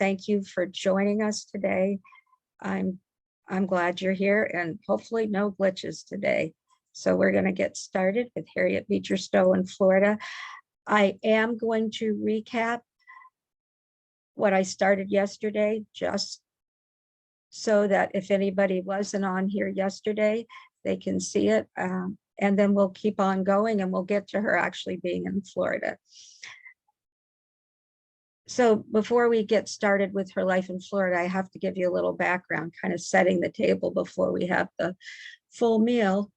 thank you for joining us today. I'm glad you're here, and hopefully no glitches today. So we're going to get started with Harriet Beecher Stowe in Florida. I am going to recap what I started yesterday, just so that if anybody wasn't on here yesterday, they can see it. And then we'll keep on going, and we'll get to her actually being in Florida. So before we get started with her life in Florida, I have to give you a little background, kind of setting the table before we have the full meal.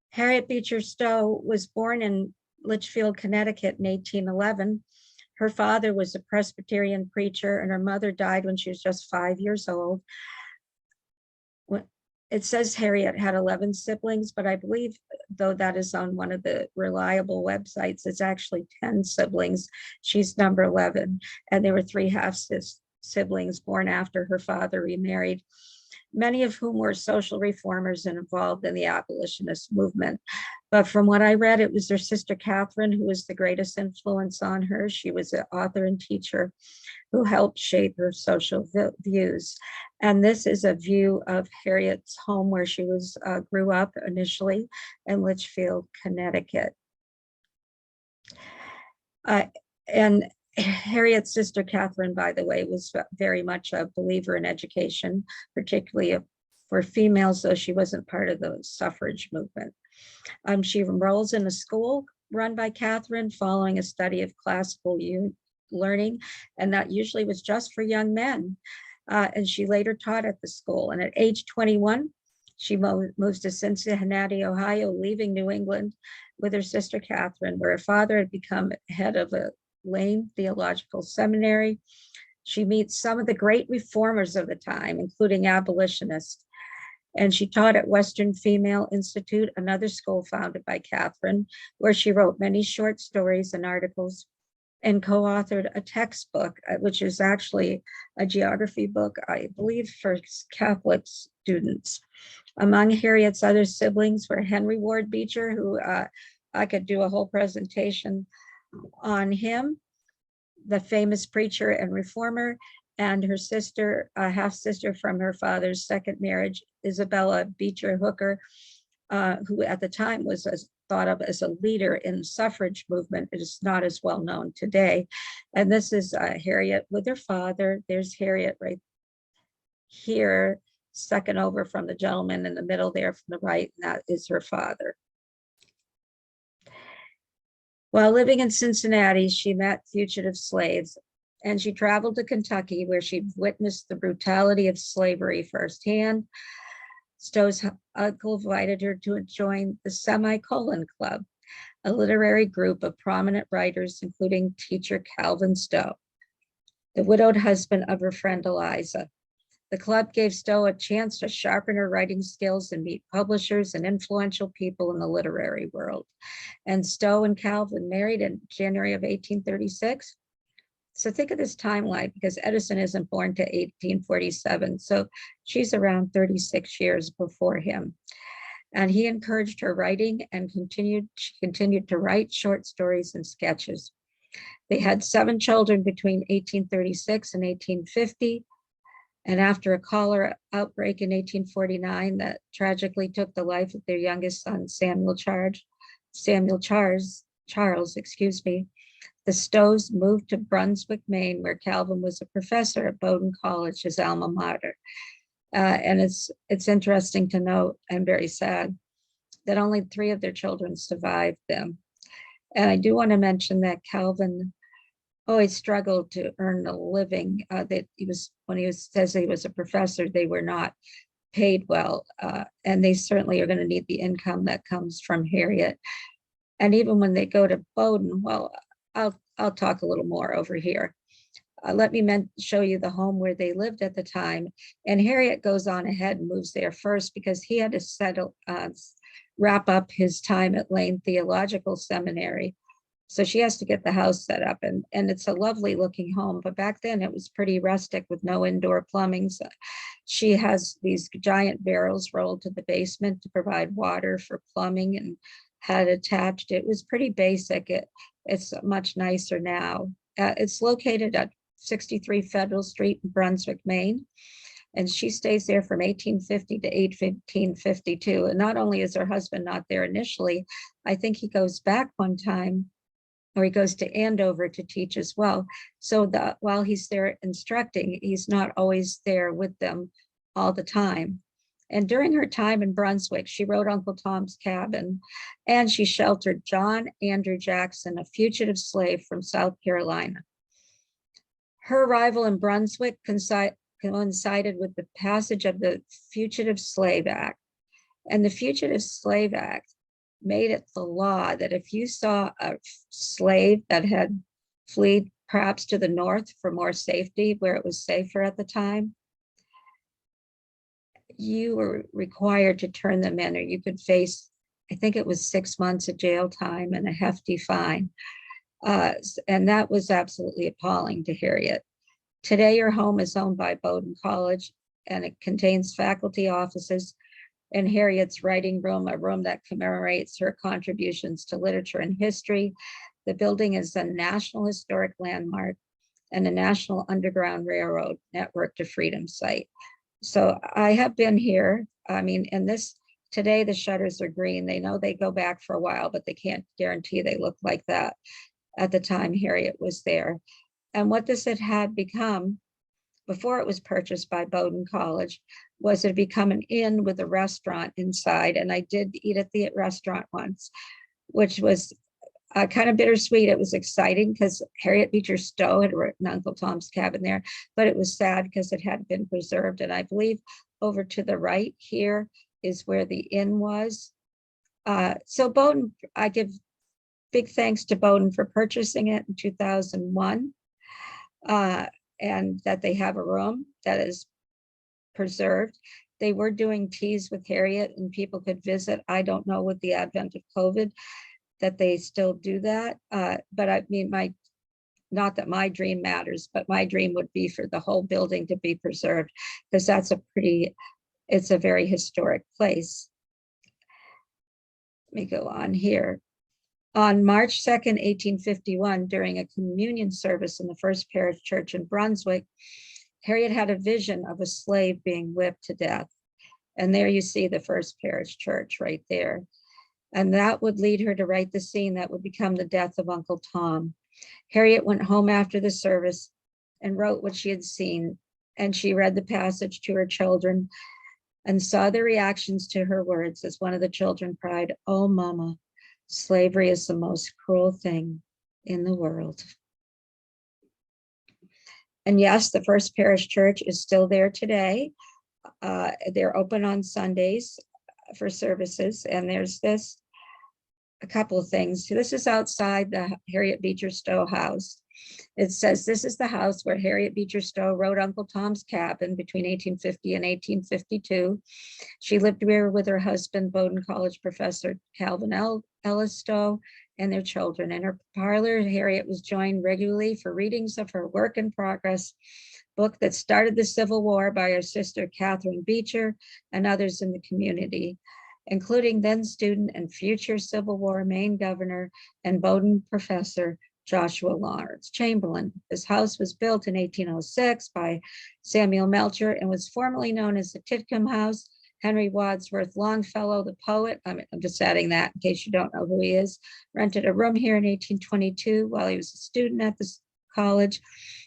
Harriet Beecher Stowe was born in Litchfield, Connecticut in 1811. Her father was a Presbyterian preacher, and her mother died when she was just 5 years old. It says Harriet had 11 siblings, but I believe, though that is on one of the reliable websites, it's actually 10 siblings. She's number 11, and there were 3 half-siblings born after her father remarried, many of whom were social reformers and involved in the abolitionist movement. But from what I read, it was their sister Catherine who was the greatest influence on her. She was an author and teacher who helped shape her social views. And this is a view of Harriet's home where she grew up initially in Litchfield, Connecticut. And Harriet's sister Catherine, by the way, was very much a believer in education, particularly for females, though she wasn't part of the suffrage movement. She enrolls in a school run by Catherine following a study of classical learning, and that usually was just for young men. And she later taught at the school. And at age 21, she moves to Cincinnati, Ohio, leaving New England with her sister Catherine, where her father had become head of a Lane Theological Seminary. She meets some of the great reformers of the time, including abolitionists. And she taught at Western Female Institute, another school founded by Catherine, where she wrote many short stories and articles, and co-authored a textbook, which is actually a geography book, I believe, for Catholic students. Among Harriet's other siblings were Henry Ward Beecher, who I could do a whole presentation on him, the famous preacher and reformer, and her sister, half-sister from her father's second marriage, Isabella Beecher Hooker, who at the time was thought of as a leader in the suffrage movement. It is not as well known today. And this is Harriet with her father. There's Harriet right here, second over from the gentleman in the middle there from the right, and that is her father. While living in Cincinnati, she met fugitive slaves, and she traveled to Kentucky, where she witnessed the brutality of slavery firsthand. Stowe's uncle invited her to join the Semicolon Club, a literary group of prominent writers, including teacher Calvin Stowe, the widowed husband of her friend Eliza. The club gave Stowe a chance to sharpen her writing skills and meet publishers and influential people in the literary world. And Stowe and Calvin married in January of 1836. So think of this timeline, because Edison isn't born to 1847. So she's around 36 years before him. And he encouraged her writing and she continued to write short stories and sketches. They had 7 children between 1836 and 1850. And after a cholera outbreak in 1849 that tragically took the life of their youngest son, Samuel Charles, the Stowes moved to Brunswick, Maine, where Calvin was a professor at Bowdoin College, his alma mater. And it's interesting to note, and very sad, that only 3 of their children survived them. And I do want to mention that Calvin always struggled to earn a living. When he says he was a professor, they were not paid well, and they certainly are going to need the income that comes from Harriet. And even when they go to Bowdoin, well, I'll talk a little more over here. Let me show you the home where they lived at the time. And Harriet goes on ahead and moves there first because he had to wrap up his time at Lane Theological Seminary. So she has to get the house set up, and it's a lovely looking home. But back then it was pretty rustic with no indoor plumbing. So she has these giant barrels rolled to the basement to provide water for plumbing, and had attached. It was pretty basic. It's much nicer now. It's located at 63 Federal Street in Brunswick, Maine. And she stays there from 1850 to 1852. And not only is her husband not there initially, I think he goes back one time, or he goes to Andover to teach as well. So that while he's there instructing, he's not always there with them all the time. And during her time in Brunswick, she wrote Uncle Tom's Cabin, and she sheltered John Andrew Jackson, a fugitive slave from South Carolina. Her arrival in Brunswick coincided with the passage of the Fugitive Slave Act. And the Fugitive Slave Act made it the law that if you saw a slave that had fled perhaps to the north for more safety, where it was safer at the time, you were required to turn them in, or you could face, I think it was 6 months of jail time and a hefty fine. And that was absolutely appalling to Harriet. Today, her home is owned by Bowdoin College, and it contains faculty offices and Harriet's writing room, a room that commemorates her contributions to literature and history. The building is a National Historic Landmark and a National Underground Railroad Network to Freedom site. So I have been here. I mean, and today the shutters are green. They know they go back for a while, but they can't guarantee they look like that at the time Harriet was there. And what this had become, before it was purchased by Bowdoin College, was it become an inn with a restaurant inside. And I did eat at the restaurant once, which was kind of bittersweet. It was exciting because Harriet Beecher Stowe had written Uncle Tom's Cabin there, but it was sad because it had been preserved. And I believe over to the right here is where the inn was. So Bowdoin, I give big thanks to Bowdoin for purchasing it in 2001. And that they have a room that is preserved. They were doing teas with Harriet and people could visit. I don't know with the advent of COVID that they still do that. But I mean, not that my dream matters, but my dream would be for the whole building to be preserved, because that's it's a very historic place. Let me go on here. On March 2nd, 1851, during a communion service in the First Parish Church in Brunswick, Harriet had a vision of a slave being whipped to death. And there you see the First Parish Church right there. And that would lead her to write the scene that would become the death of Uncle Tom. Harriet went home after the service and wrote what she had seen. And she read the passage to her children and saw the reactions to her words as one of the children cried, "Oh, Mama, slavery is the most cruel thing in the world." And yes, the First Parish Church is still there today. They're open on Sundays for services. And there's a couple of things. This is outside the Harriet Beecher Stowe house. It says, "This is the house where Harriet Beecher Stowe wrote Uncle Tom's Cabin between 1850 and 1852. She lived here with her husband, Bowdoin College professor Calvin Ellis Stowe, and their children. In her parlor, Harriet was joined regularly for readings of her work in progress book that started the Civil War by her sister Catherine Beecher and others in the community, including then student and future Civil War Maine governor and Bowdoin professor Joshua Lawrence Chamberlain. This house was built in 1806 by Samuel Melcher and was formerly known as the Titcomb House. Henry Wadsworth Longfellow, the poet, I'm just adding that in case you don't know who he is, rented a room here in 1822 while he was a student at this college.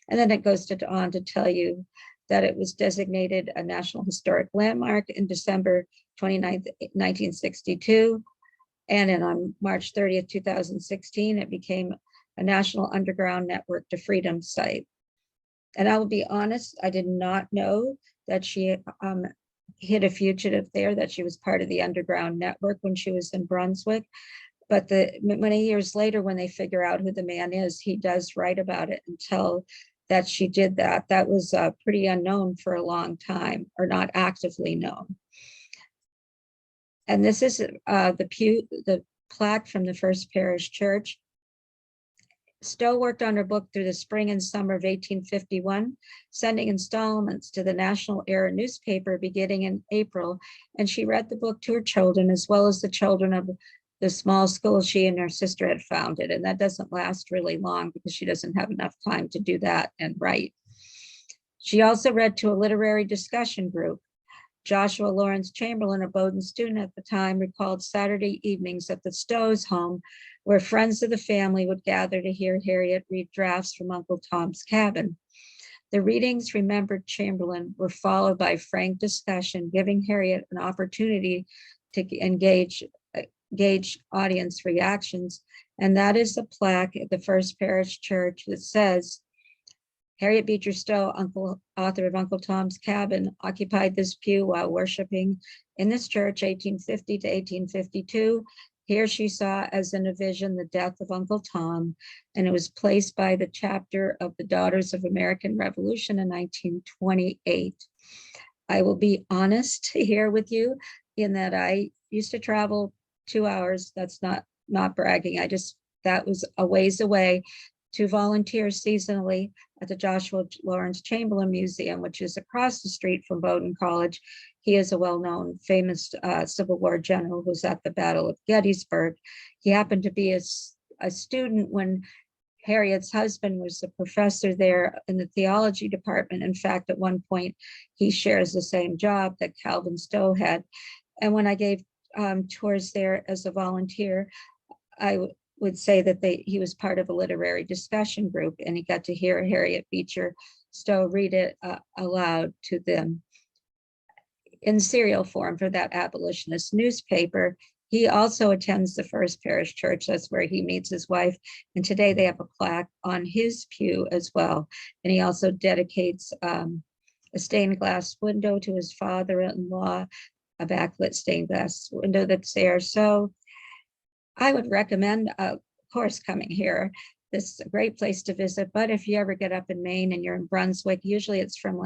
And then it goes on to tell you that it was designated a National Historic Landmark in December 29th, 1962. And then on March 30th, 2016, it became a National Underground Network to Freedom site. And I will be honest, I did not know that she hid a fugitive there, that she was part of the underground network when she was in Brunswick. But many years later, when they figure out who the man is, he does write about it and tell that she did that. That was pretty unknown for a long time, or not actively known. And this is the plaque from the First Parish Church. Stowe worked on her book through the spring and summer of 1851, sending installments to the National Era newspaper beginning in April. And she read the book to her children, as well as the children of the small school she and her sister had founded. And that doesn't last really long because she doesn't have enough time to do that and write. She also read to a literary discussion group. Joshua Lawrence Chamberlain, a Bowdoin student at the time, recalled Saturday evenings at the Stowe's home, where friends of the family would gather to hear Harriet read drafts from Uncle Tom's Cabin. The readings, remembered Chamberlain, were followed by frank discussion, giving Harriet an opportunity to engage audience reactions. And that is the plaque at the First Parish Church that says, Harriet Beecher Stowe, author of Uncle Tom's Cabin, occupied this pew while worshiping in this church 1850 to 1852. Here she saw as in a vision the death of Uncle Tom, and it was placed by the chapter of the Daughters of American Revolution in 1928. I will be honest here with you in that I used to travel 2 hours. That's not bragging. That was a ways away to volunteer seasonally at the Joshua Lawrence Chamberlain Museum, which is across the street from Bowdoin College. He is a well-known, famous Civil War general who was at the Battle of Gettysburg. He happened to be a student when Harriet's husband was a professor there in the theology department. In fact, at one point, he shares the same job that Calvin Stowe had. And when I gave tours there as a volunteer, I would say that he was part of a literary discussion group, and he got to hear Harriet Beecher Stowe read it aloud to them in serial form for that abolitionist newspaper. He also attends the First Parish Church. That's where he meets his wife. And today they have a plaque on his pew as well. And he also dedicates a stained glass window to his father-in-law, a backlit stained glass window that's there. So I would recommend, of course, coming here. This is a great place to visit. But if you ever get up in Maine and you're in Brunswick, usually it's from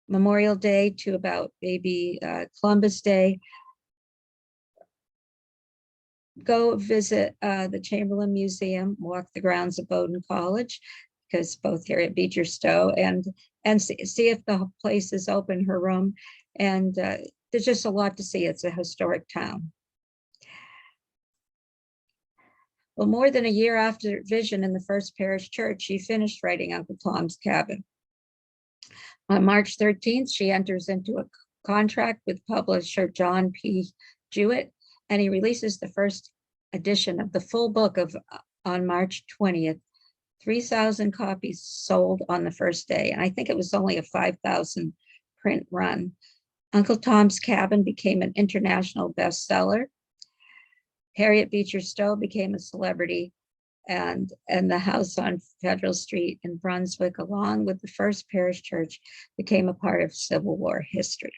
Memorial Day to about maybe Columbus Day. Go visit the Chamberlain Museum, walk the grounds of Bowdoin College, because both Harriet Beecher Stowe and see if the place is open, her room. And there's just a lot to see. It's a historic town. Well, more than a year after vision in the First Parish Church, she finished writing Uncle Tom's Cabin. On March 13th, she enters into a contract with publisher John P. Jewett, and he releases the first edition of the full book on March 20th. 3,000 copies sold on the first day, and I think it was only a 5,000 print run. Uncle Tom's Cabin became an international bestseller. Harriet Beecher Stowe became a celebrity, and the house on Federal Street in Brunswick, along with the First Parish Church, became a part of Civil War history.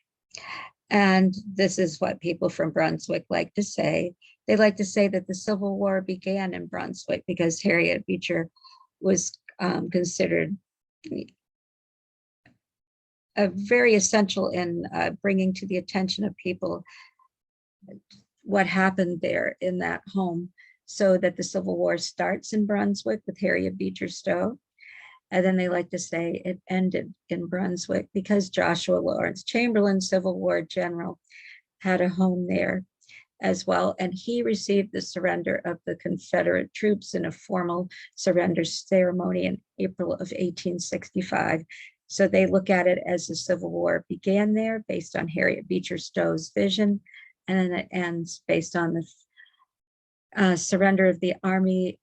And this is what people from Brunswick like to say. They like to say that the Civil War began in Brunswick because Harriet Beecher was considered very essential in bringing to the attention of people what happened there in that home, so that the Civil War starts in Brunswick with Harriet Beecher Stowe. And then they like to say it ended in Brunswick because Joshua Lawrence Chamberlain, Civil War general, had a home there as well. And he received the surrender of the Confederate troops in a formal surrender ceremony in April of 1865. So they look at it as the Civil War began there based on Harriet Beecher Stowe's vision, and then it ends based on the surrender of the Army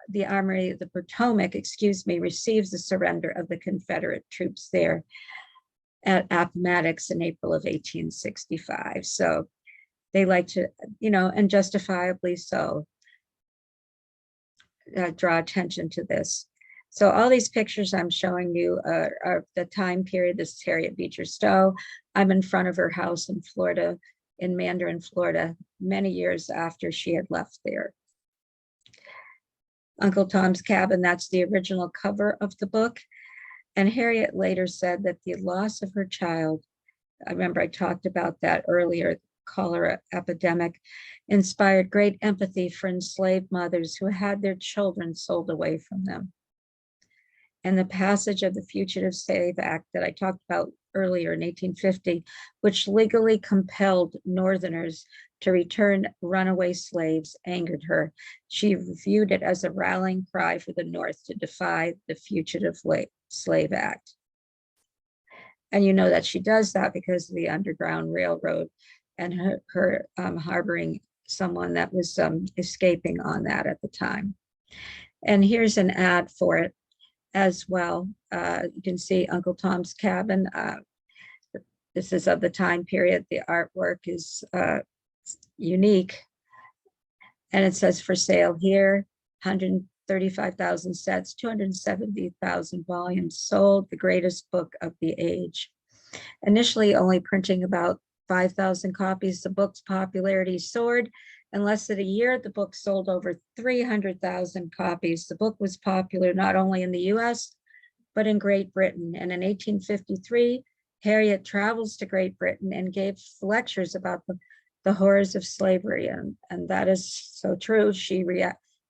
of the Potomac, receives the surrender of the Confederate troops there at Appomattox in April of 1865. So they like to, and justifiably so, draw attention to this. So all these pictures I'm showing you are the time period. This is Harriet Beecher Stowe. I'm in front of her house in Florida, in Mandarin, Florida, many years after she had left there. Uncle Tom's Cabin, that's the original cover of the book. And Harriet later said that the loss of her child, I remember I talked about that earlier, cholera epidemic, inspired great empathy for enslaved mothers who had their children sold away from them. and the passage of the Fugitive Slave Act that I talked about earlier in 1850, which legally compelled Northerners to return runaway slaves, angered her. She viewed it as a rallying cry for the North to defy the Fugitive Slave Act. And you know that she does that because of the Underground Railroad and her harboring someone that was escaping on that at the time. And here's an ad for it as well. You can see Uncle Tom's Cabin. This is of the time period. The artwork is unique. And it says for sale here, 135,000 sets, 270,000 volumes sold, the greatest book of the age. Initially only printing about 5,000 copies, the book's popularity soared. In less than a year, the book sold over 300,000 copies. The book was popular not only in the US, but in Great Britain. And in 1853, Harriet travels to Great Britain and gave lectures about the horrors of slavery. And that is so true.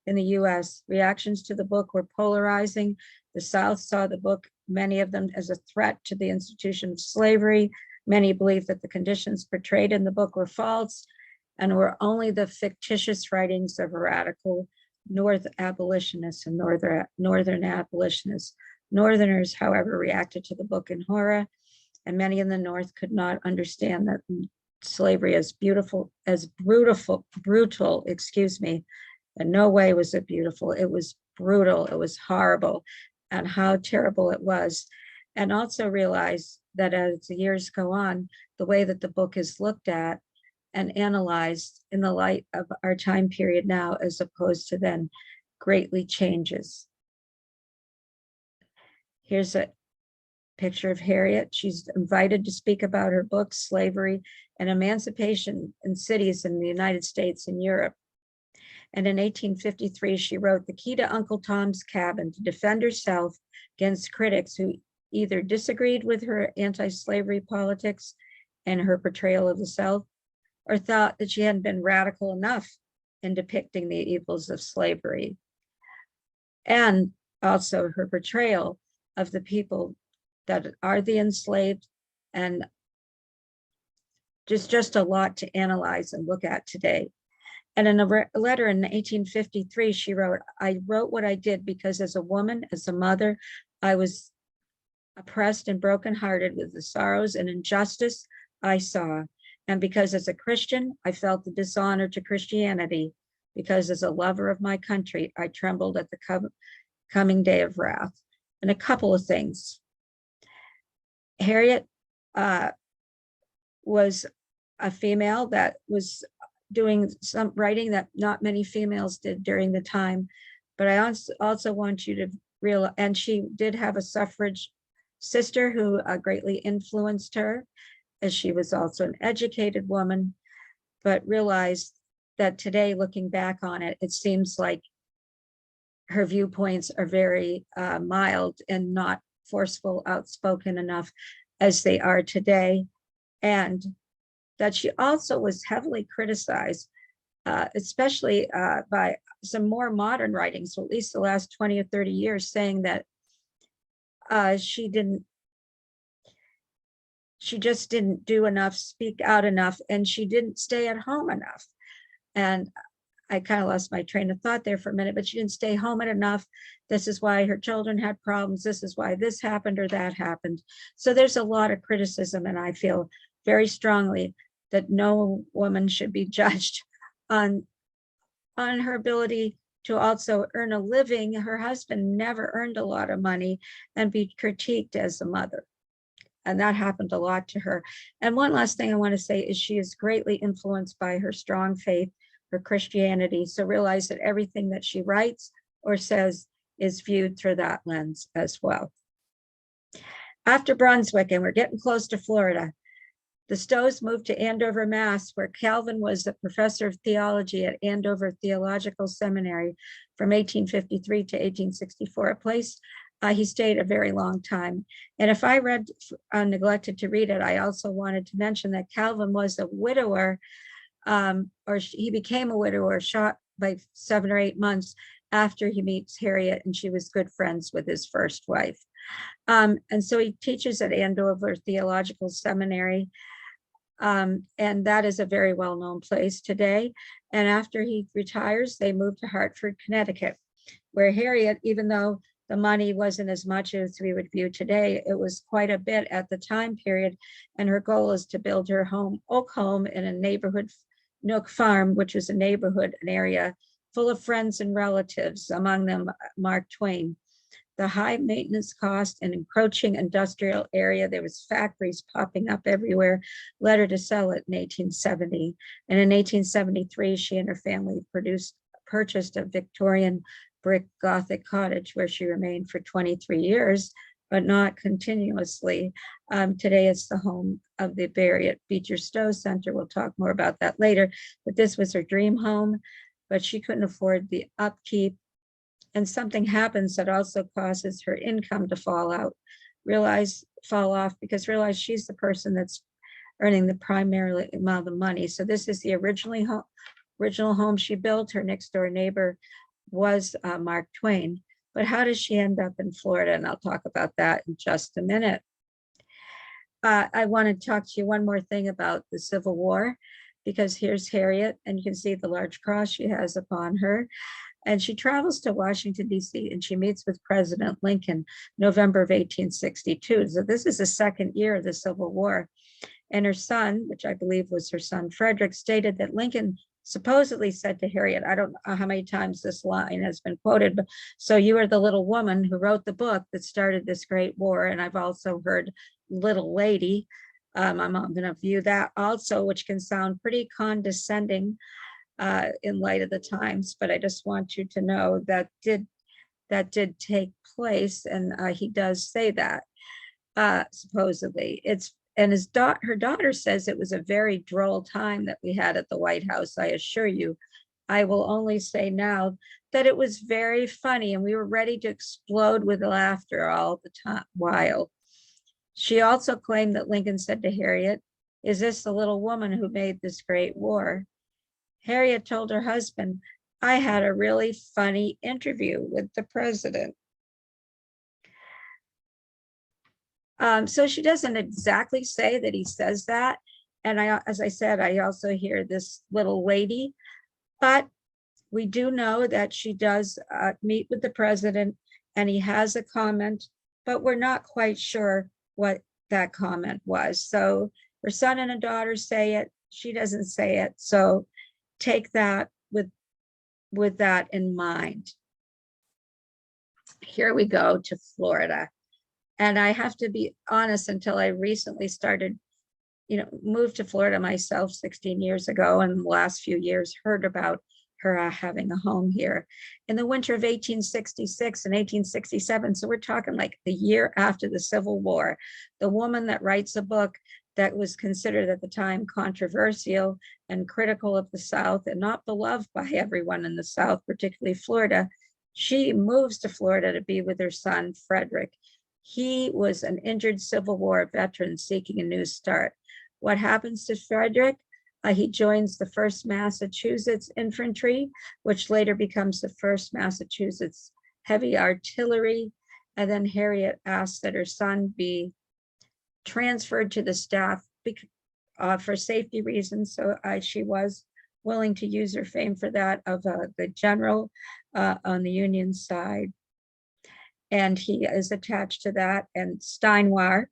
In the US, reactions to the book were polarizing. The South saw the book, many of them, as a threat to the institution of slavery. Many believed that the conditions portrayed in the book were false and were only the fictitious writings of a radical North abolitionists and Northern abolitionists. Northerners, however, reacted to the book in horror, and many in the North could not understand that slavery as brutal, in no way was it beautiful. It was brutal, it was horrible, and how terrible it was. And also realize that as the years go on, the way that the book is looked at and analyzed in the light of our time period now, as opposed to then, greatly changes. Here's a picture of Harriet. She's invited to speak about her book, Slavery and Emancipation in Cities in the United States and Europe. And in 1853, she wrote, "The key to Uncle Tom's Cabin, to defend herself against critics who either disagreed with her anti-slavery politics and her portrayal of the South, or thought that she hadn't been radical enough in depicting the evils of slavery, and also her portrayal of the people that are the enslaved." And just a lot to analyze and look at today. And in a letter in 1853, she wrote, "I wrote what I did because as a woman, as a mother, I was oppressed and brokenhearted with the sorrows and injustice I saw. And because as a Christian, I felt the dishonor to Christianity. Because as a lover of my country, I trembled at the coming day of wrath." And a couple of things. Harriet was a female that was doing some writing that not many females did during the time. But I also want you to realize, and she did have a suffrage sister who greatly influenced her, as she was also an educated woman, but realized that today, looking back on it, it seems like her viewpoints are very mild and not forceful, outspoken enough as they are today. And that she also was heavily criticized, especially by some more modern writings, so at least the last 20 or 30 years, saying that she just didn't do enough, speak out enough, and she didn't stay at home enough. And I kind of lost my train of thought there for a minute, but she didn't stay home enough. This is why her children had problems. This is why this happened or that happened. So there's a lot of criticism, and I feel very strongly that no woman should be judged on her ability to also earn a living. Her husband never earned a lot of money and be critiqued as a mother. And that happened a lot to her. And one last thing I want to say is she is greatly influenced by her strong faith, her Christianity. So realize that everything that she writes or says is viewed through that lens as well. After Brunswick, and we're getting close to Florida, the Stowes moved to Andover, Mass., where Calvin was a professor of theology at Andover Theological Seminary from 1853 to 1864, a place he stayed a very long time. And if I neglected to read it, I also wanted to mention that Calvin was a widower, he became a widower, shot by 7 or 8 months, after he meets Harriet, and she was good friends with his first wife. And so he teaches at Andover Theological Seminary, and that is a very well-known place today. And after he retires, they moved to Hartford, Connecticut, where Harriet, even though the money wasn't as much as we would view today, it was quite a bit at the time period. And her goal is to build her home, Oak Home, in a neighborhood, Nook Farm, which is a neighborhood, an area full of friends and relatives, among them Mark Twain. The high maintenance cost and encroaching industrial area, there was factories popping up everywhere, led her to sell it in 1870. And in 1873, she and her family purchased a Victorian brick Gothic cottage where she remained for 23 years, but not continuously. Today it's the home of the Harriet Beecher Stowe Center. We'll talk more about that later, but this was her dream home, but she couldn't afford the upkeep. And something happens that also causes her income to fall off, because realize she's the person that's earning the primary amount of money. So this is the original home she built. Her next door neighbor was Mark Twain. But how does she end up in Florida? And I'll talk about that in just a minute. I want to talk to you one more thing about the Civil War, because here's Harriet, and you can see the large cross she has upon her. And she travels to Washington, D.C., and she meets with President Lincoln, November of 1862. So this is the second year of the Civil War. And her son, which I believe was her son Frederick, stated that Lincoln supposedly said to Harriet, I don't know how many times this line has been quoted, but so you are the little woman who wrote the book that started this great war. And I've also heard little lady. I'm going to view that also, which can sound pretty condescending in light of the times, but I just want you to know that did take place, and he does say that supposedly. And her daughter says it was a very droll time that we had at the White House. I assure you, I will only say now that it was very funny, and we were ready to explode with laughter all the time. While she also claimed that Lincoln said to Harriet, "Is this the little woman who made this great war?" Harriet told her husband, "I had a really funny interview with the president." So she doesn't exactly say that he says that. And as I said, I also hear this little lady, but we do know that she does meet with the president, and he has a comment, but we're not quite sure what that comment was. So her son and a daughter say it, she doesn't say it. So take that with that in mind. Here we go to Florida. And I have to be honest, until I recently started, moved to Florida myself 16 years ago, and the last few years heard about her having a home here. In the winter of 1866 and 1867, so we're talking like the year after the Civil War, the woman that writes a book that was considered at the time controversial and critical of the South and not beloved by everyone in the South, particularly Florida, she moves to Florida to be with her son, Frederick. He was an injured Civil War veteran seeking a new start. What happens to Frederick? He joins the 1st Massachusetts Infantry, which later becomes the 1st Massachusetts Heavy Artillery. And then Harriet asks that her son be transferred to the staff for safety reasons. So she was willing to use her fame for that, of the general on the Union side. And he is attached to that, and Steinwar,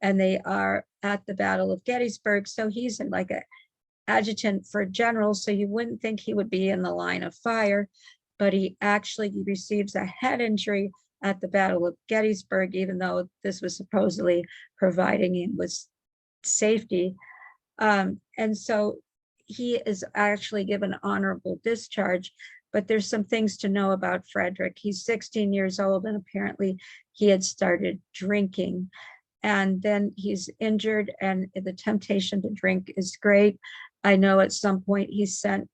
and they are at the Battle of Gettysburg. So he's in like an adjutant for general. So you wouldn't think he would be in the line of fire, but he receives a head injury at the Battle of Gettysburg, even though this was supposedly providing him with safety. And so he is actually given honorable discharge. But there's some things to know about Frederick. He's 16 years old, and apparently he had started drinking. And then he's injured, and the temptation to drink is great. I know at some point he's sent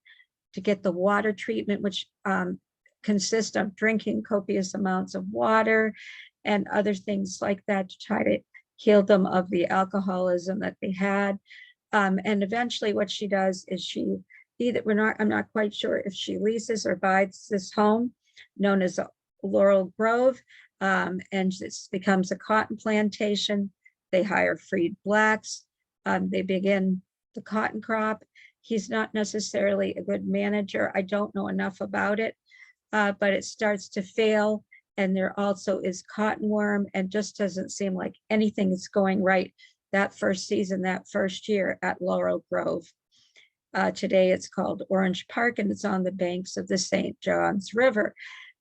to get the water treatment, which consists of drinking copious amounts of water and other things like that to try to heal them of the alcoholism that they had. And eventually what she does is I'm not quite sure if she leases or buys this home, known as Laurel Grove, and this becomes a cotton plantation. They hire freed blacks. They begin the cotton crop. He's not necessarily a good manager. I don't know enough about it, but it starts to fail. And there also is cottonworm, and just doesn't seem like anything is going right that first season, that first year at Laurel Grove. Today it's called Orange Park, and it's on the banks of the St. Johns River.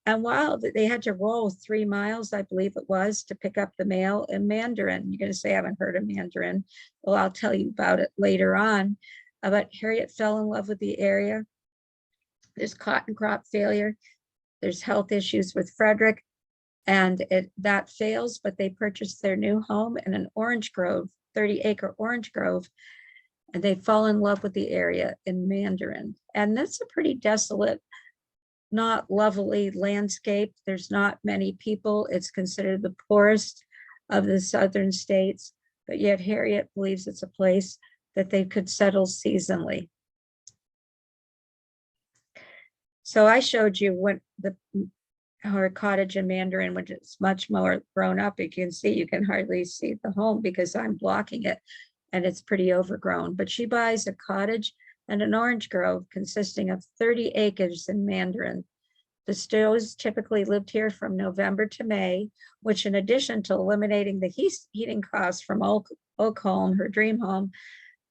And while they had to roll 3 miles, I believe it was, to pick up the mail in Mandarin. You're going to say, I haven't heard of Mandarin. Well, I'll tell you about it later on. But Harriet fell in love with the area. There's cotton crop failure. There's health issues with Frederick, and that fails, but they purchased their new home in an orange grove, 30-acre orange grove, and they fall in love with the area in Mandarin. And that's a pretty desolate, not lovely landscape. There's not many people. It's considered the poorest of the southern states, but yet Harriet believes it's a place that they could settle seasonally. So I showed you what her cottage in Mandarin, which is much more grown up. You can see, you can hardly see the home because I'm blocking it, and it's pretty overgrown. But she buys a cottage and an orange grove consisting of 30 acres in Mandarin. The Stowes typically lived here from November to May, which, in addition to eliminating the heating costs from Oak Home, her dream home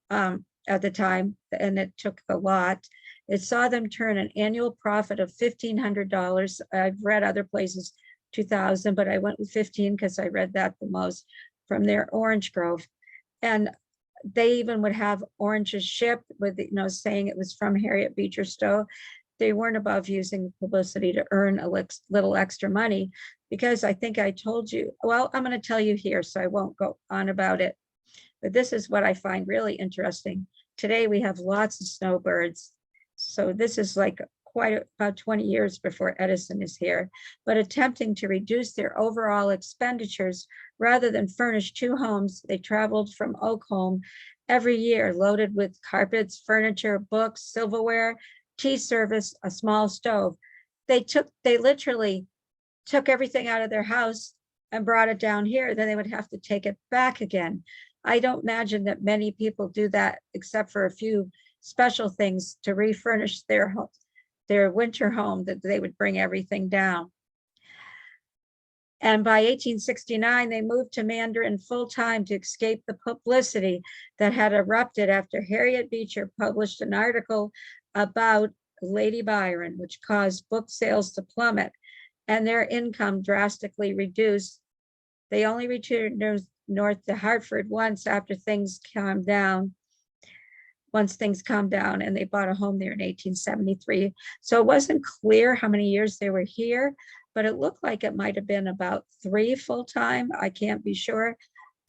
at the time, and it took a lot, it saw them turn an annual profit of $1,500. I've read other places 2,000, but I went with 15 because I read that the most, from their orange grove. And they even would have oranges shipped with, saying it was from Harriet Beecher Stowe. They weren't above using publicity to earn a little extra money, because I think I told you, well, I'm going to tell you here, so I won't go on about it. But this is what I find really interesting. Today we have lots of snowbirds. So this is like about 20 years before Edison is here, but attempting to reduce their overall expenditures, rather than furnish 2 homes, they traveled from Oak Home every year, loaded with carpets, furniture, books, silverware, tea service, a small stove. They literally took everything out of their house and brought it down here. Then they would have to take it back again. I don't imagine that many people do that, except for a few special things to refurnish their winter home, that they would bring everything down. And by 1869, they moved to Mandarin full-time to escape the publicity that had erupted after Harriet Beecher published an article about Lady Byron, which caused book sales to plummet and their income drastically reduced. They only returned north to Hartford once after things calmed down. Once things calmed down, and they bought a home there in 1873. So it wasn't clear how many years they were here, but it looked like it might have been about 3 full-time. I can't be sure.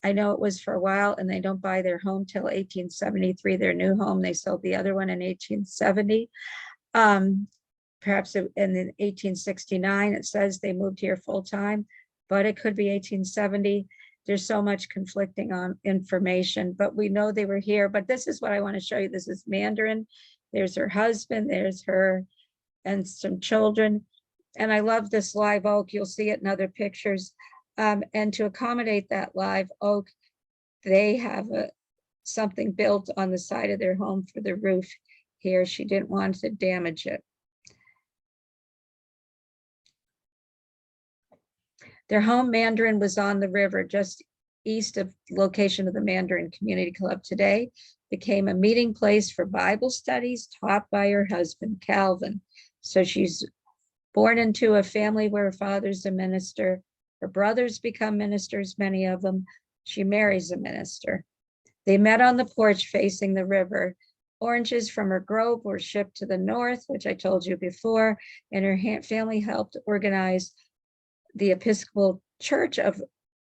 I know it was for a while, and they don't buy their home till 1873, their new home. They sold the other one in 1870. Perhaps in 1869, it says they moved here full-time, but it could be 1870. There's so much conflicting on information, but we know they were here. But this is what I want to show you. This is Mandarin. There's her husband, there's her and some children. And I love this live oak. You'll see it in other pictures. And to accommodate that live oak, they have something built on the side of their home for the roof here. She didn't want to damage it. Their home, Mandarin, was on the river just east of the location of the Mandarin Community Club. Today became a meeting place for Bible studies taught by her husband, Calvin. So she's born into a family where her father's a minister. Her brothers become ministers, many of them. She marries a minister. They met on the porch facing the river. Oranges from her grove were shipped to the north, which I told you before, and her family helped organize the Episcopal Church of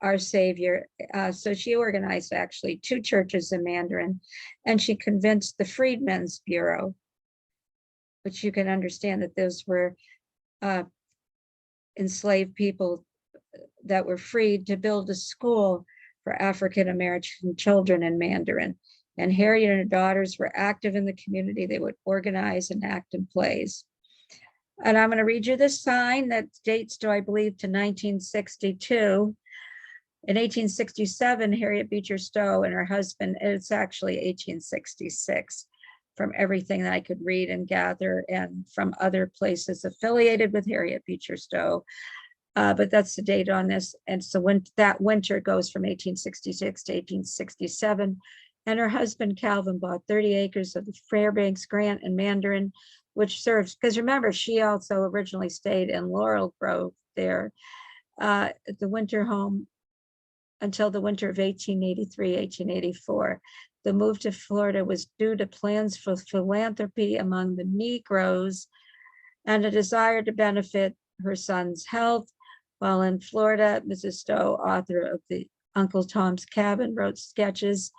Our Savior. So she organized actually 2 churches in Mandarin, and she convinced the Freedmen's Bureau, which you can understand that those were enslaved people that were freed, to build a school for African-American children in Mandarin. And Harriet and her daughters were active in the community. They would organize and act in plays. And I'm going to read you this sign that dates to, I believe, to 1962. In 1867, Harriet Beecher Stowe and her husband, it's actually 1866, from everything that I could read and gather, and from other places affiliated with Harriet Beecher Stowe. But that's the date on this. And so when that winter goes from 1866 to 1867, and her husband Calvin bought 30 acres of the Fairbanks Grant and Mandarin, which serves, because remember, she also originally stayed in Laurel Grove there, at the winter home until the winter of 1883, 1884. The move to Florida was due to plans for philanthropy among the Negroes and a desire to benefit her son's health. While in Florida, Mrs. Stowe, author of the Uncle Tom's Cabin, wrote sketches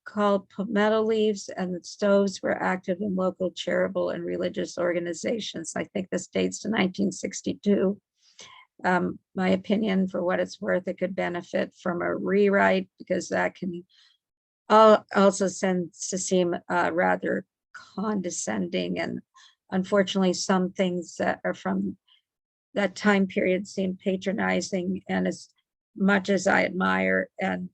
called Palmetto Leaves, and the Stowes were active in local charitable and religious organizations. I think this dates to 1962. My opinion, for what it's worth, it could benefit from a rewrite, because that can also tends to seem rather condescending, and unfortunately some things that are from that time period seem patronizing. And as much as I admire and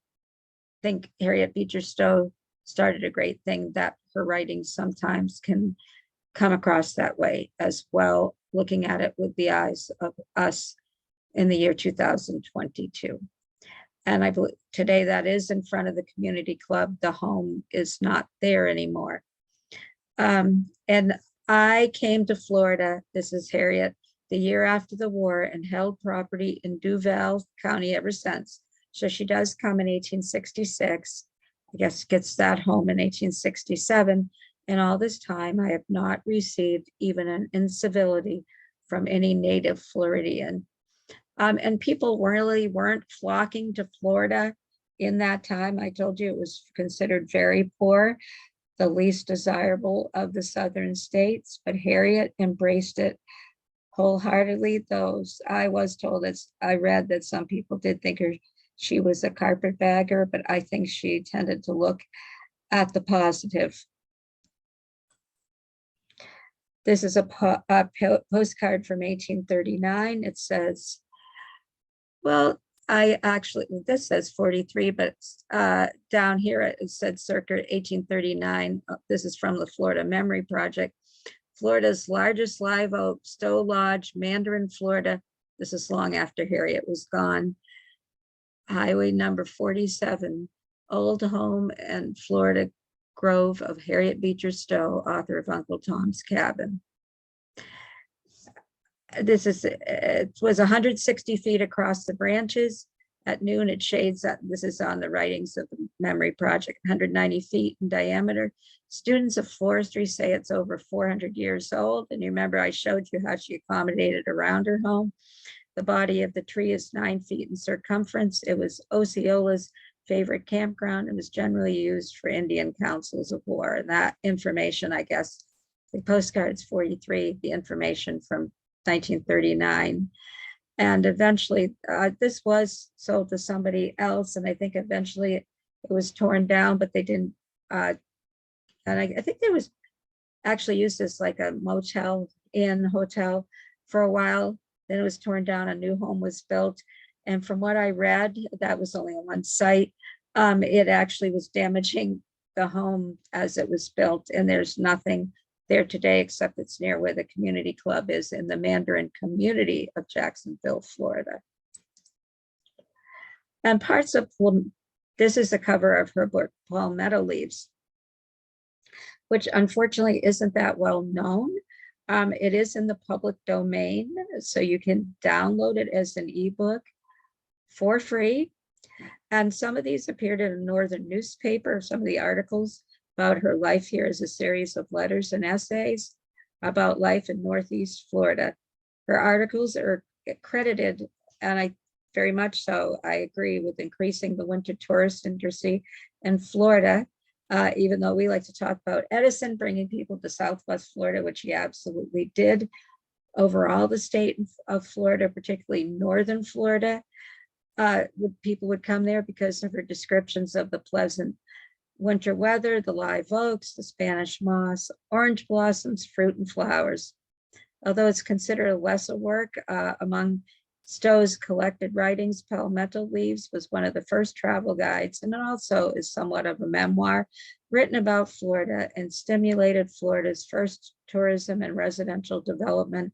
think Harriet Beecher Stowe started a great thing, that her writing sometimes can come across that way as well, looking at it with the eyes of us in the year 2022. And I believe today that is in front of the community club. The home is not there anymore. And I came to Florida, this is Harriet, the year after the war, and held property in Duval County ever since. So she does come in 1866, I guess gets that home in 1867. And all this time, I have not received even an incivility from any native Floridian. And people really weren't flocking to Florida in that time. I told you it was considered very poor, the least desirable of the southern states, but Harriet embraced it wholeheartedly. Though I was told, as I read, that some people did think she was a carpetbagger, but I think she tended to look at the positive. This is a postcard from 1839. It says, well, this says 43, but down here it said circa 1839. This is from the Florida Memory Project. Florida's largest live oak, Stowe Lodge, Mandarin, Florida. This is long after Harriet was gone. Highway number 47, old home and Florida grove of Harriet Beecher Stowe, author of Uncle Tom's Cabin. It was 160 feet across the branches. At noon, it shades. This is on the writings of the Memory Project, 190 feet in diameter. Students of forestry say it's over 400 years old. And you remember I showed you how she accommodated around her home. The body of the tree is 9 feet in circumference. It was Osceola's favorite campground. It was generally used for Indian councils of war. And that information, I guess, the postcard's 43, the information from 1939. And eventually this was sold to somebody else. And I think eventually it was torn down, but they didn't. And I think there was actually used as like a motel inn hotel for a while. Then it was torn down, a new home was built. And from what I read, that was only on one site. It actually was damaging the home as it was built. And there's nothing there today, except it's near where the community club is in the Mandarin community of Jacksonville, Florida. And parts of, this is the cover of her book, Palmetto Leaves, which unfortunately isn't that well known. It is in the public domain, so you can download it as an ebook for free. And some of these appeared in a northern newspaper. Some of the articles about her life here is a series of letters and essays about life in Northeast Florida. Her articles are credited, and I very much so, I agree, with increasing the winter tourist industry in Florida, even though we like to talk about Edison bringing people to Southwest Florida, which he absolutely did. Overall, the state of Florida, particularly northern Florida, people would come there because of her descriptions of the pleasant winter weather, the live oaks, the Spanish moss, orange blossoms, fruit and flowers. Although it's considered a lesser work, among Stowe's collected writings, Palmetto Leaves was one of the first travel guides, and it also is somewhat of a memoir written about Florida and stimulated Florida's first tourism and residential development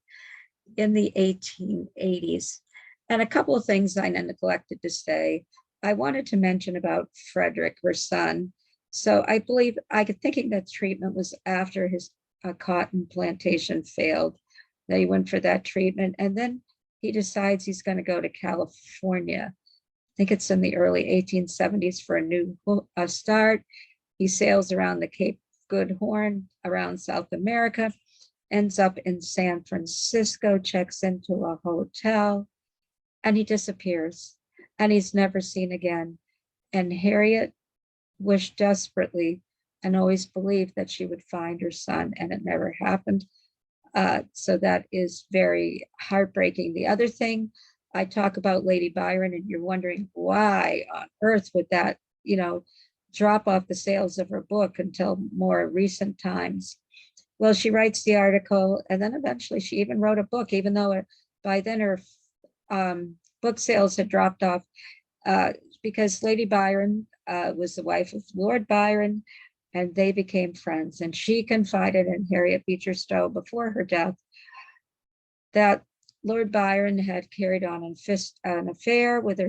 in the 1880s. And a couple of things I neglected to say. I wanted to mention about Frederick, her son. So I believe, thinking that treatment was after his cotton plantation failed. That he went for that treatment, and then he decides he's going to go to California. I think it's in the early 1870s for a new start. He sails around the Cape Good Horn, around South America, ends up in San Francisco, checks into a hotel, and he disappears, and he's never seen again. And Harriet wished desperately and always believed that she would find her son, and it never happened. So that is very heartbreaking. The other thing, I talk about Lady Byron, and you're wondering why on earth would that, drop off the sales of her book until more recent times. Well, she writes the article, and then eventually she even wrote a book, even though by then her book sales had dropped off, because Lady Byron was the wife of Lord Byron, and they became friends. And she confided in Harriet Beecher Stowe before her death that Lord Byron had carried on an affair with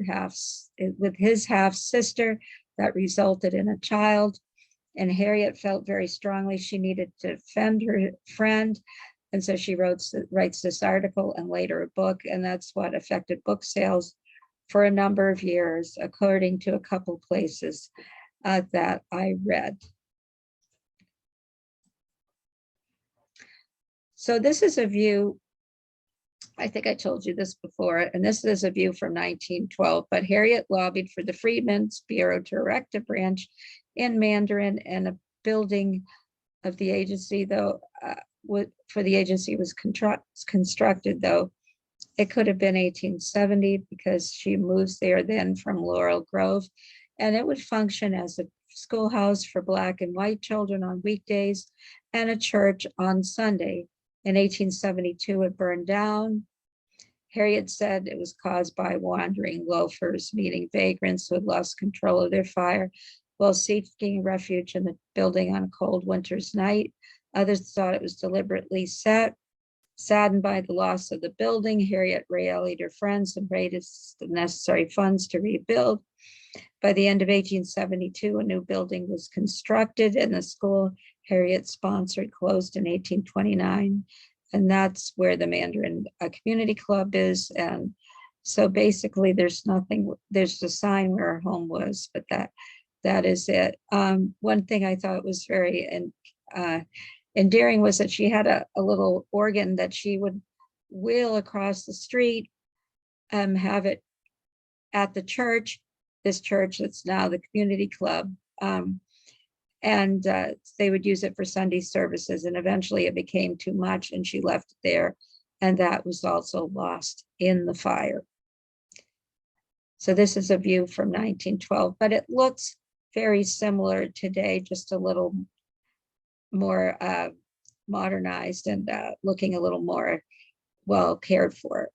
his half sister that resulted in a child. And Harriet felt very strongly she needed to defend her friend. And so she writes this article and later a book, and that's what affected book sales for a number of years, according to a couple places that I read. So this is a view, I think I told you this before, and this is a view from 1912, but Harriet lobbied for the Freedmen's Bureau to erect a branch in Mandarin, and a building of the agency, though, for the agency was constructed, though it could have been 1870 because she moves there then from Laurel Grove, and it would function as a schoolhouse for Black and white children on weekdays and a church on Sunday. In 1872, it burned down. Harriet said it was caused by wandering loafers meeting vagrants who had lost control of their fire while seeking refuge in the building on a cold winter's night. Others thought it was deliberately set. Saddened by the loss of the building, Harriet rallied her friends and raised the necessary funds to rebuild. By the end of 1872, a new building was constructed, and the school Harriet sponsored closed in 1829. And that's where the Mandarin Community Club is. And so basically there's a sign where her home was, but that is it. One thing I thought was very endearing was that she had a little organ that she would wheel across the street, have it at the church, this church that's now the community club. And they would use it for Sunday services, and eventually it became too much and she left it there, and that was also lost in the fire. So this is a view from 1912, but it looks very similar today, just a little more modernized and looking a little more well cared for.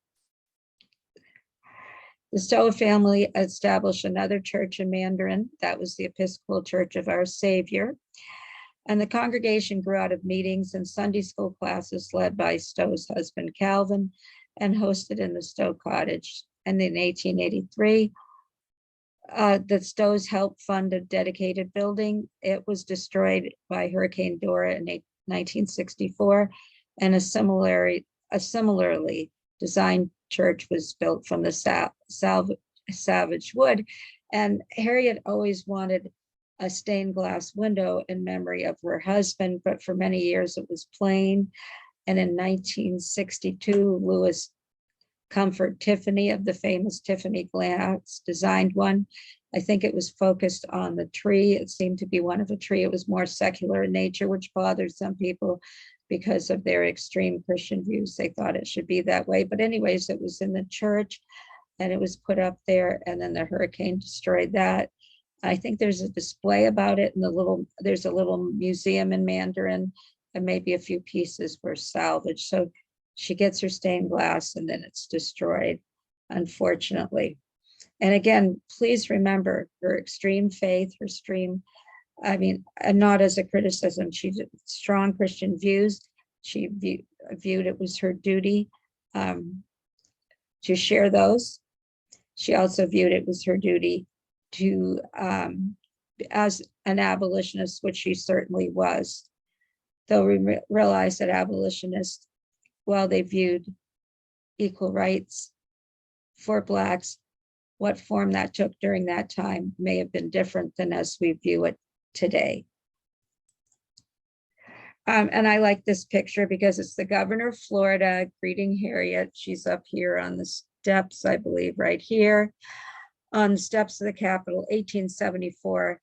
The Stowe family established another church in Mandarin. That was the Episcopal Church of Our Savior. And the congregation grew out of meetings and Sunday school classes led by Stowe's husband, Calvin, and hosted in the Stowe Cottage. And in 1883, the Stowes helped fund a dedicated building. It was destroyed by Hurricane Dora in 1964, and a similarly designed church was built from the salvage wood. And Harriet always wanted a stained glass window in memory of her husband, but for many years it was plain. And in 1962, Louis Comfort Tiffany of the famous Tiffany glass designed one. I think it was focused on the tree. It seemed to be one of a tree. It was more secular in nature, which bothered some people because of their extreme Christian views. They thought it should be that way. But anyways, it was in the church and it was put up there, and then the hurricane destroyed that. I think there's a display about it in there's a little museum in Mandarin, and maybe a few pieces were salvaged. So She gets her stained glass and then it's destroyed, unfortunately. And again, please remember her extreme faith, her extreme, I mean, not as a criticism, she had strong Christian views. She viewed it was her duty to share those. She also viewed it was her duty to, as an abolitionist, which she certainly was, though we realize that abolitionists, while they viewed equal rights for Blacks, what form that took during that time may have been different than as we view it today. And I like this picture because it's the governor of Florida greeting Harriet. She's up here on the steps, I believe, right here on the steps of the Capitol, 1874.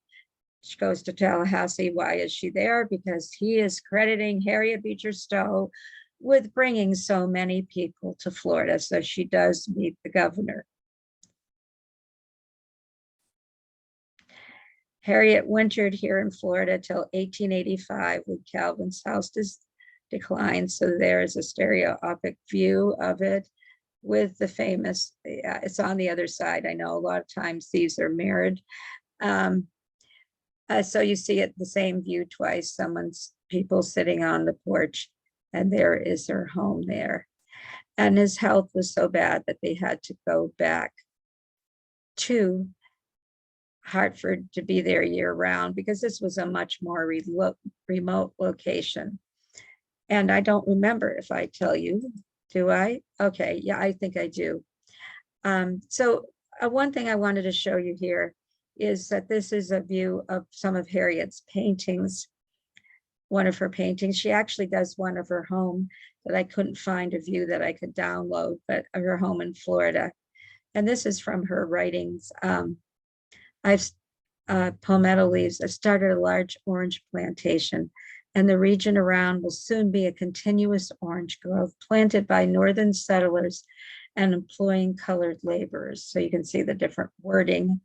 She goes to Tallahassee. Why is she there? Because he is crediting Harriet Beecher Stowe with bringing so many people to Florida. So she does meet the governor. Harriet wintered here in Florida till 1885 when Calvin's house declined. So there is a stereoscopic view of it with the famous, it's on the other side. I know a lot of times these are mirrored. So you see it, the same view twice, people sitting on the porch, and there is her home there. And his health was so bad that they had to go back to Hartford to be there year round because this was a much more remote location. And I don't remember if I tell you, do I? Okay, yeah, I think I do. So one thing I wanted to show you here is that this is a view of some of Harriet's paintings, one of her paintings. She actually does one of her home that I couldn't find a view that I could download, but of her home in Florida. And this is from her writings. Palmetto leaves. I started a large orange plantation, and the region around will soon be a continuous orange grove planted by northern settlers and employing colored laborers. So you can see the different wording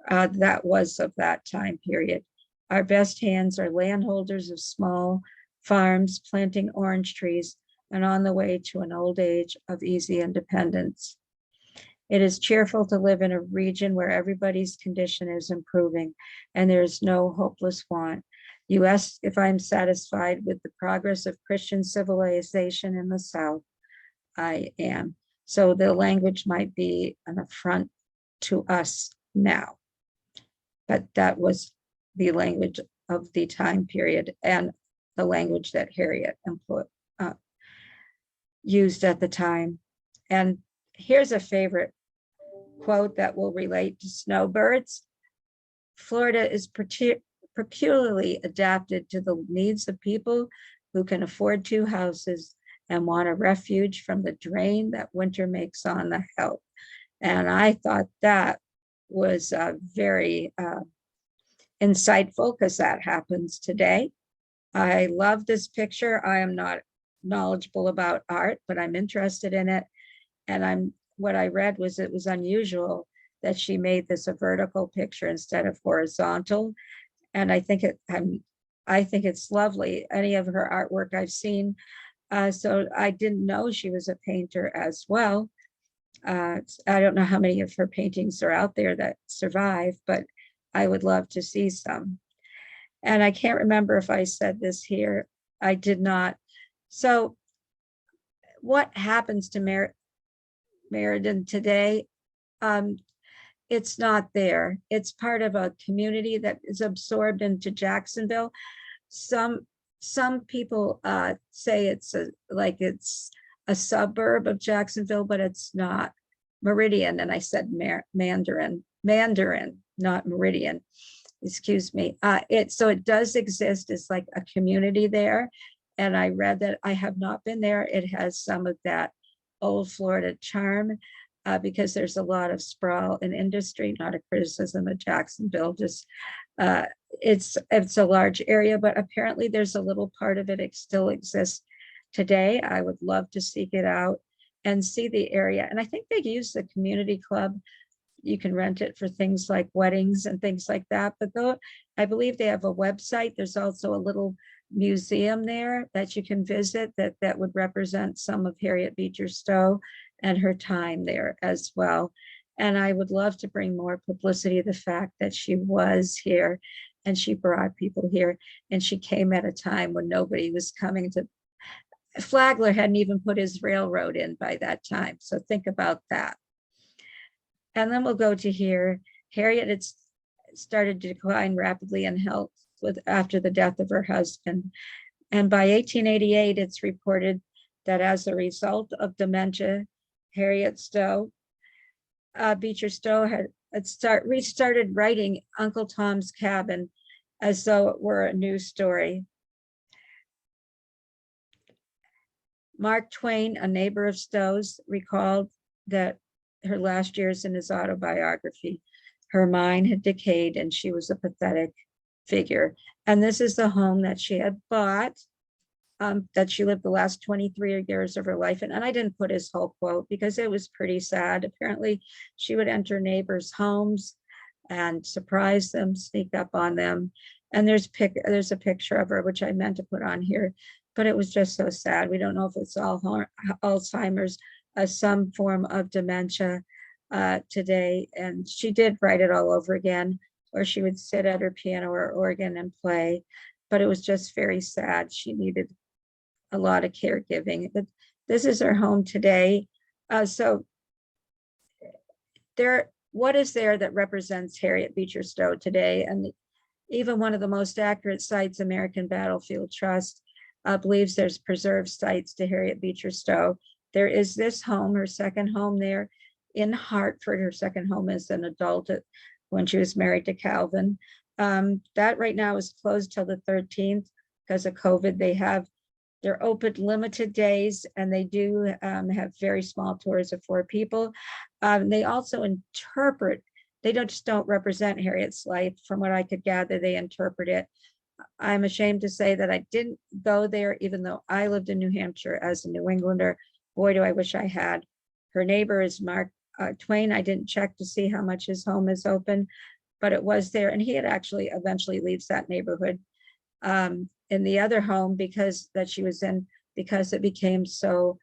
that was of that time period. Our best hands are landholders of small farms, planting orange trees, and on the way to an old age of easy independence. It is cheerful to live in a region where everybody's condition is improving and there is no hopeless want. You ask if I'm satisfied with the progress of Christian civilization in the South. I am. So the language might be an affront to us now, but that was the language of the time period and the language that Harriet used at the time. And here's a favorite quote that will relate to snowbirds. Florida is peculiarly adapted to the needs of people who can afford 2 houses and want a refuge from the drain that winter makes on the health. And I thought that was very insightful because that happens today. I love this picture. I am not knowledgeable about art, but I'm interested in it. And what I read was it was unusual that she made this a vertical picture instead of horizontal. And I think it's lovely. Any of her artwork I've seen. So I didn't know she was a painter as well. I don't know how many of her paintings are out there that survive, but I would love to see some. And I can't remember if I said this here. I did not. So what happens to Meriden today? It's not there. It's part of a community that is absorbed into Jacksonville. Some people say it's a suburb of Jacksonville, but it's not. Meridian, and I said Mandarin, not Meridian. Excuse me. So it does exist as like a community there, and I read that. I have not been there. It has some of that old Florida charm because there's a lot of sprawl in industry. Not a criticism of Jacksonville, just it's a large area, but apparently there's a little part of it still exists today. I would love to seek it out and see the area. And I think they use the community club. You can rent it for things like weddings and things like that. But though I believe they have a website, there's also a little museum there that you can visit that would represent some of Harriet Beecher Stowe and her time there as well. And I would love to bring more publicity to the fact that she was here and she brought people here, and she came at a time when nobody was coming to. Flagler hadn't even put his railroad in by that time. So think about that. And then we'll go to here. Harriet had started to decline rapidly in health after the death of her husband. And by 1888, it's reported that as a result of dementia, Harriet Beecher Stowe had restarted writing Uncle Tom's Cabin as though it were a new story. Mark Twain, a neighbor of Stowe's, recalled that her last years in his autobiography, her mind had decayed and she was a pathetic figure. And this is the home that she had bought, that she lived the last 23 years of her life in. And I didn't put his whole quote because it was pretty sad. Apparently, she would enter neighbors' homes and surprise them, sneak up on them. And there's a picture of her, which I meant to put on here, but it was just so sad. We don't know if it's Alzheimer's, some form of dementia today. And she did write it all over again, or she would sit at her piano or organ and play, but it was just very sad. She needed a lot of caregiving. But this is her home today. So what is there that represents Harriet Beecher Stowe today? And even one of the most accurate sites, American Battlefield Trust, believes there's preserved sites to Harriet Beecher Stowe. There is this home, her second home there in Hartford. Her second home as an adult when she was married to Calvin. That right now is closed till the 13th because of COVID. They're open limited days, and they do have very small tours of 4 people. They also interpret, they don't represent Harriet's life. From what I could gather, they interpret it. I'm ashamed to say that I didn't go there, even though I lived in New Hampshire as a New Englander. Boy, do I wish I had. Her neighbor is Mark Twain. I didn't check to see how much his home is open, but it was there. And he had actually eventually leaves that neighborhood in the other home that she was in, because it became so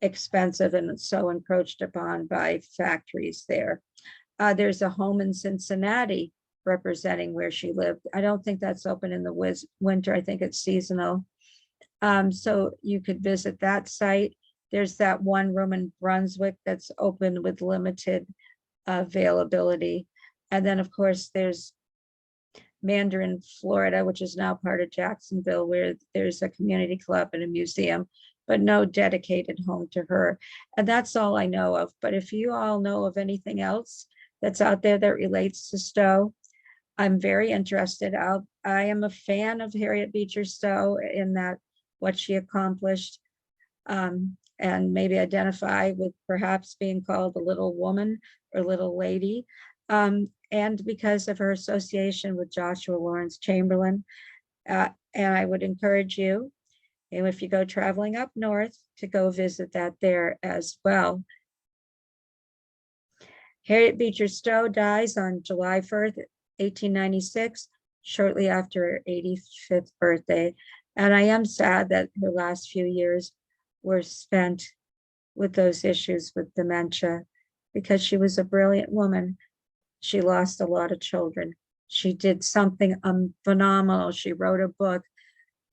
expensive and so encroached upon by factories there. There's a home in Cincinnati representing where she lived. I don't think that's open in the winter. I think it's seasonal. So you could visit that site. There's that one room in Brunswick that's open with limited availability. And then of course there's Mandarin, Florida, which is now part of Jacksonville, where there's a community club and a museum, but no dedicated home to her. And that's all I know of. But if you all know of anything else that's out there that relates to Stowe, I'm very interested. I am a fan of Harriet Beecher Stowe in that what she accomplished, and maybe identify with perhaps being called a little woman or little lady. And because of her association with Joshua Lawrence Chamberlain. And I would encourage you, if you go traveling up north, to go visit that there as well. Harriet Beecher Stowe dies on July 1st, 1896, shortly after her 85th birthday. And I am sad that her last few years were spent with those issues with dementia, because she was a brilliant woman. She lost a lot of children. She did something phenomenal. She wrote a book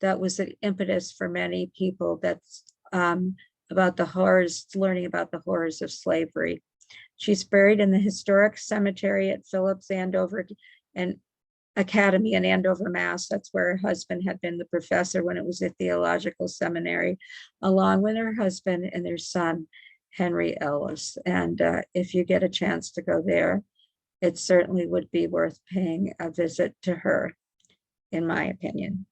that was an impetus for many people that's about the horrors, learning about the horrors of slavery. She's buried in the historic cemetery at Phillips Andover and Academy in Andover, Mass. That's where her husband had been the professor when it was a theological seminary, along with her husband and their son, Henry Ellis. And if you get a chance to go there, it certainly would be worth paying a visit to her, in my opinion.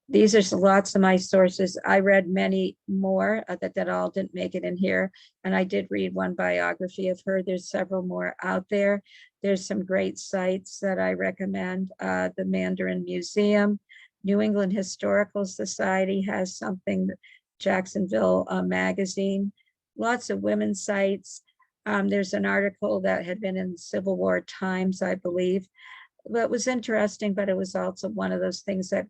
These are lots of my sources. I read many more that all didn't make it in here. And I did read one biography of her. There's several more out there. There's some great sites that I recommend. The Mandarin Museum, New England Historical Society has something, Jacksonville Magazine, lots of women's sites. There's an article that had been in Civil War Times, I believe, Well, it was interesting, but it was also one of those things that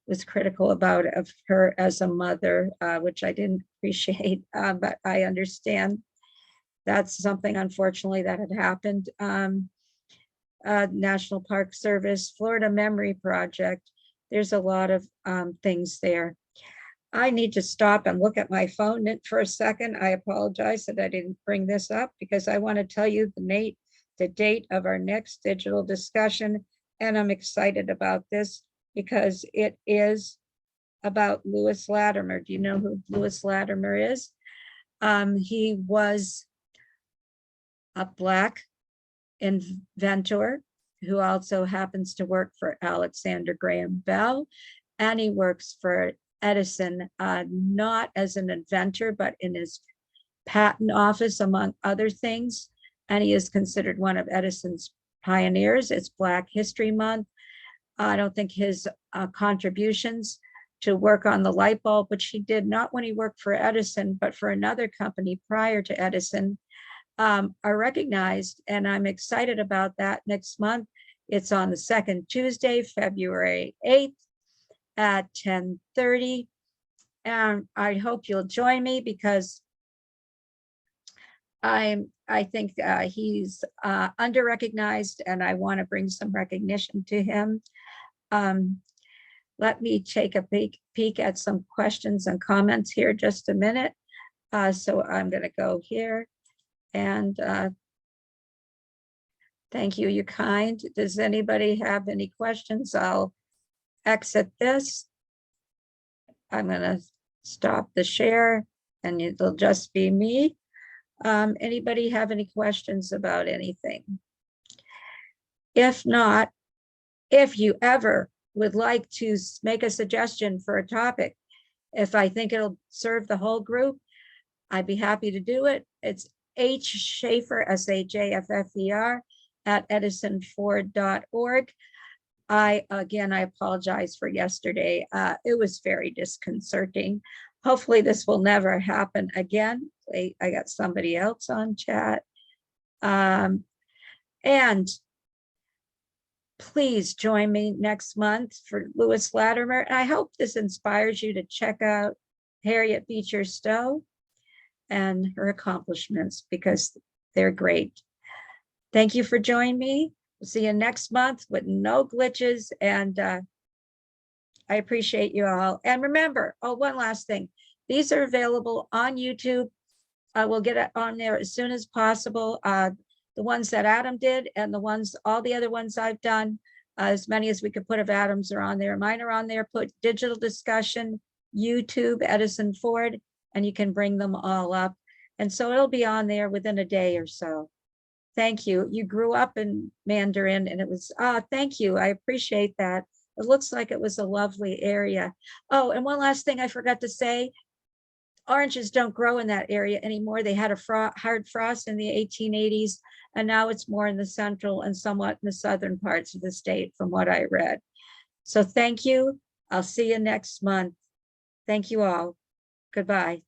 was critical about of her as a mother, which I didn't appreciate, but I understand that's something, unfortunately, that had happened. National Park Service, Florida Memory Project. There's a lot of things there. I need to stop and look at my phone for a second. I apologize that I didn't bring this up because I want to tell you the date of our next digital discussion. And I'm excited about this because it is about Lewis Latimer. Do you know who Lewis Latimer is? He was a Black inventor who also happens to work for Alexander Graham Bell, and he works for Edison, not as an inventor, but in his patent office, among other things. And he is considered one of Edison's pioneers. It's Black History Month. I don't think his contributions to work on the light bulb, which he did not when he worked for Edison, but for another company prior to Edison, are recognized. And I'm excited about that next month. It's on the second Tuesday, February 8th at 10:30. And I hope you'll join me because I think he's under-recognized, and I want to bring some recognition to him. Let me take a peek at some questions and comments here just a minute. So I'm going to go here and thank you, you kind. Does anybody have any questions? I'll exit this. I'm going to stop the share and it'll just be me. Anybody have any questions about anything? If not, if you ever would like to make a suggestion for a topic, if I think it'll serve the whole group, I'd be happy to do it. It's Shaffer, SHAFFER, at EdisonFord.org. I apologize for yesterday. It was very disconcerting. Hopefully this will never happen again. I got somebody else on chat. And please join me next month for Lewis Latimer. And I hope this inspires you to check out Harriet Beecher Stowe and her accomplishments because they're great. Thank you for joining me. We'll see you next month with no glitches. And I appreciate you all. And remember, one last thing. These are available on YouTube. I will get it on there as soon as possible. The ones that Adam did and all the other ones I've done, as many as we could put of Adam's are on there. Mine are on there. Put digital discussion, YouTube, Edison Ford, and you can bring them all up. And so it'll be on there within a day or so. Thank you. You grew up in Mandarin and it was, thank you. I appreciate that. It looks like it was a lovely area. Oh, and one last thing I forgot to say. Oranges don't grow in that area anymore. They had a hard frost in the 1880s, and now it's more in the central and somewhat in the southern parts of the state from what I read. So thank you. I'll see you next month. Thank you all. Goodbye.